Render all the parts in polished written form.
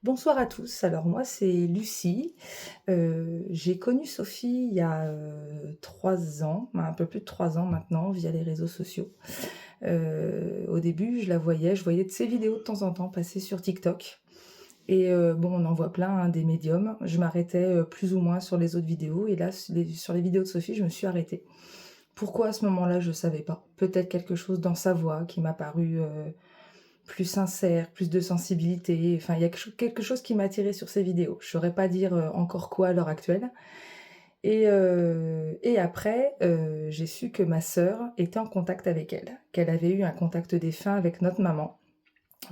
Bonsoir à tous. Alors moi, c'est Lucie. J'ai connu Sophie il y a, 3 ans, un peu plus de 3 ans maintenant, via les réseaux sociaux. Au début, je voyais de ses vidéos de temps en temps passer sur TikTok et bon, on en voit plein, hein, des médiums. Je m'arrêtais, plus ou moins sur les autres vidéos et là, sur les vidéos de Sophie, je me suis arrêtée. Pourquoi à ce moment-là, je savais pas. Peut-être quelque chose dans sa voix qui m'a paru, plus sincère, plus de sensibilité. Enfin, il y a quelque chose qui m'a attirée sur ces vidéos. Je saurais pas dire, encore quoi à l'heure actuelle et après, j'ai su que ma sœur était en contact avec elle, qu'elle avait eu un contact défunt avec notre maman,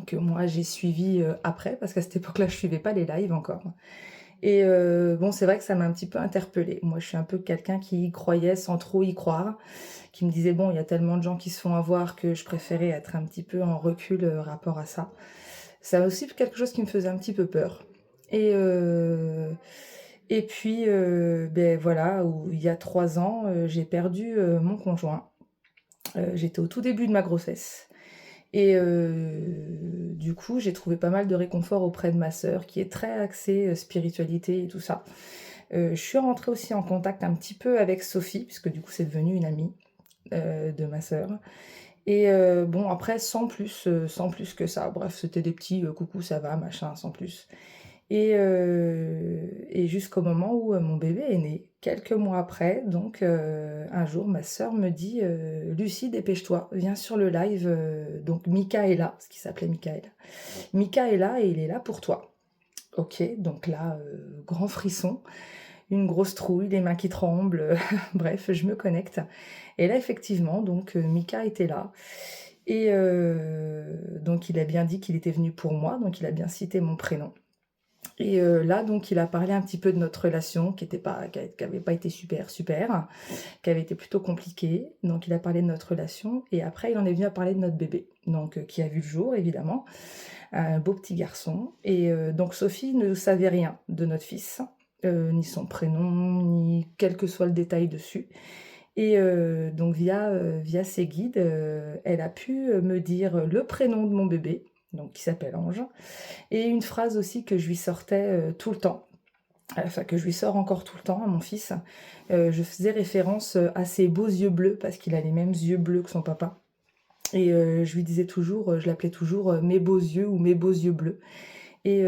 que moi j'ai suivi, après parce qu'à cette époque-là, je suivais pas les lives encore et bon, c'est vrai que ça m'a un petit peu interpellée. Moi, je suis un peu quelqu'un qui y croyait sans trop y croire, qui me disait: «Bon, il y a tellement de gens qui se font avoir que je préférais être un petit peu en recul, rapport à ça». Ça aussi quelque chose qui me faisait un petit peu peur et puis, voilà, où il y a 3 ans, j'ai perdu, mon conjoint. J'étais au tout début de ma grossesse et du coup, j'ai trouvé pas mal de réconfort auprès de ma sœur qui est très axée, spiritualité et tout ça. Je suis rentrée aussi en contact un petit peu avec Sophie puisque du coup, c'est devenu une amie, de ma sœur et bon après sans plus que ça. Bref, c'était des petits, «Coucou, ça va?» machin, sans plus et jusqu'au moment où, mon bébé est né. Quelques mois après, donc un jour, ma sœur me dit: «Lucie, dépêche-toi, viens sur le live, donc Mika est là», parce qu'il s'appelait Michael. «Mika est là et il est là pour toi». OK, donc là, grand frisson, une grosse trouille, les mains qui tremblent, bref, je me connecte et là, effectivement, donc Mika était là et donc il a bien dit qu'il était venu pour moi, donc il a bien cité mon prénom. Et là, donc il a parlé un petit peu de notre relation qui avait pas été super, super, qui avait été plutôt compliquée. Donc il a parlé de notre relation et après il en est venu à parler de notre bébé, donc qui a vu le jour évidemment, un beau petit garçon et donc Sophie ne savait rien de notre fils, ni son prénom, ni quel que soit le détail dessus et donc via ses guides, elle a pu, me dire le prénom de mon bébé, donc qui s'appelle Ange et une phrase aussi que je lui sortais, tout le temps, enfin que je lui sors encore tout le temps à mon fils. Je faisais référence, à ses beaux yeux bleus parce qu'il a les mêmes yeux bleus que son papa et je lui disais toujours, je l'appelais toujours, «mes beaux yeux» ou «mes beaux yeux bleus» et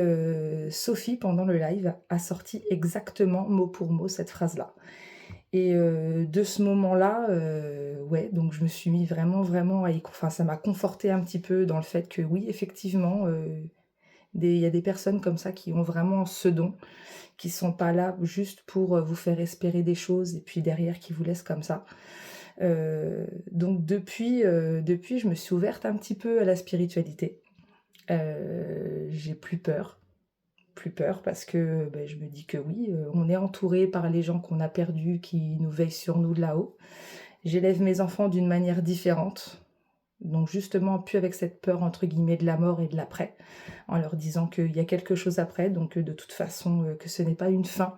Sophie pendant le live a sorti exactement mot pour mot cette phrase-là et de ce moment-là, ouais, donc je me suis mis vraiment, vraiment à y enfin ça m'a confortée un petit peu dans le fait que oui, effectivement, il y a des personnes comme ça qui ont vraiment ce don, qui sont pas là juste pour, vous faire espérer des choses et puis derrière qui vous laissent comme ça. Donc depuis je me suis ouverte un petit peu à la spiritualité. J'ai plus peur parce que, je me dis que oui, on est entouré par les gens qu'on a perdus qui nous veillent sur nous de là-haut. J'élève mes enfants d'une manière différente, donc justement plus avec cette peur entre guillemets «de la mort» et de l'après, en leur disant qu'il y a quelque chose après, donc de toute façon, que ce n'est pas une fin.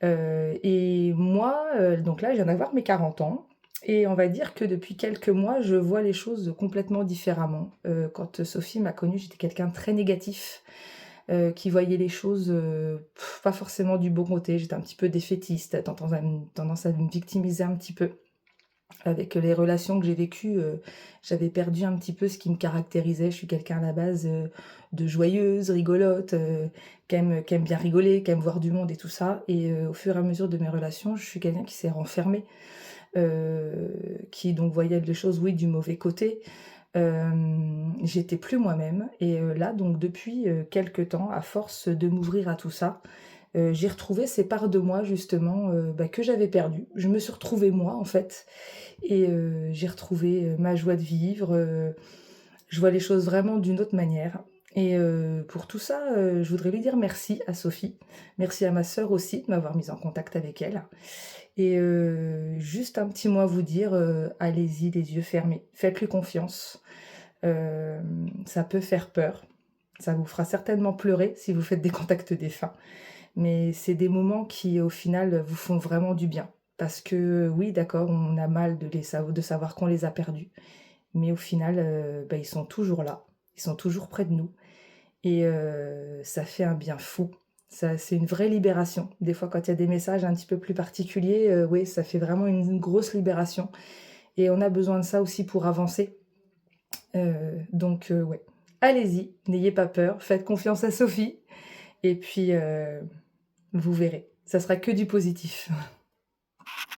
Et moi, donc là je viens d'avoir mes 40 ans et on va dire que depuis quelques mois, je vois les choses complètement différemment. Quand Sophie m'a connue, j'étais quelqu'un de très négatif, qui voyait les choses, pas forcément du bon côté. J'étais un petit peu défaitiste, tendance à me victimiser un petit peu. Avec les relations que j'ai vécues, j'avais perdu un petit peu ce qui me caractérisait. Je suis quelqu'un à la base, de joyeuse, rigolote, qui aime bien rigoler, qui aime voir du monde et tout ça et au fur et à mesure de mes relations, je suis quelqu'un qui s'est renfermé, qui donc voyait les choses, oui, du mauvais côté. J'étais plus moi-même et là donc depuis, quelque temps, à force de m'ouvrir à tout ça, j'ai retrouvé ces parts de moi justement, que j'avais perdues. Je me suis retrouvée moi, en fait et j'ai retrouvé, ma joie de vivre, je vois les choses vraiment d'une autre manière et pour tout ça, je voudrais lui dire merci à Sophie. Merci à ma sœur aussi de m'avoir mise en contact avec elle et juste un petit mot à vous dire, allez-y les yeux fermés. Faites-lui confiance. Ça peut faire peur. Ça vous fera certainement pleurer si vous faites des contacts défunts. Mais c'est des moments qui, au final, vous font vraiment du bien. Parce que oui, d'accord, on a mal de savoir qu'on les a perdus, mais au final, ils sont toujours là, ils sont toujours près de nous et ça fait un bien fou. Ça c'est une vraie libération. Des fois, quand il y a des messages un petit peu plus particuliers, oui, ça fait vraiment une grosse libération et on a besoin de ça aussi pour avancer. Donc ouais, allez-y, n'ayez pas peur, faites confiance à Sophie et puis, vous verrez, ça sera que du positif.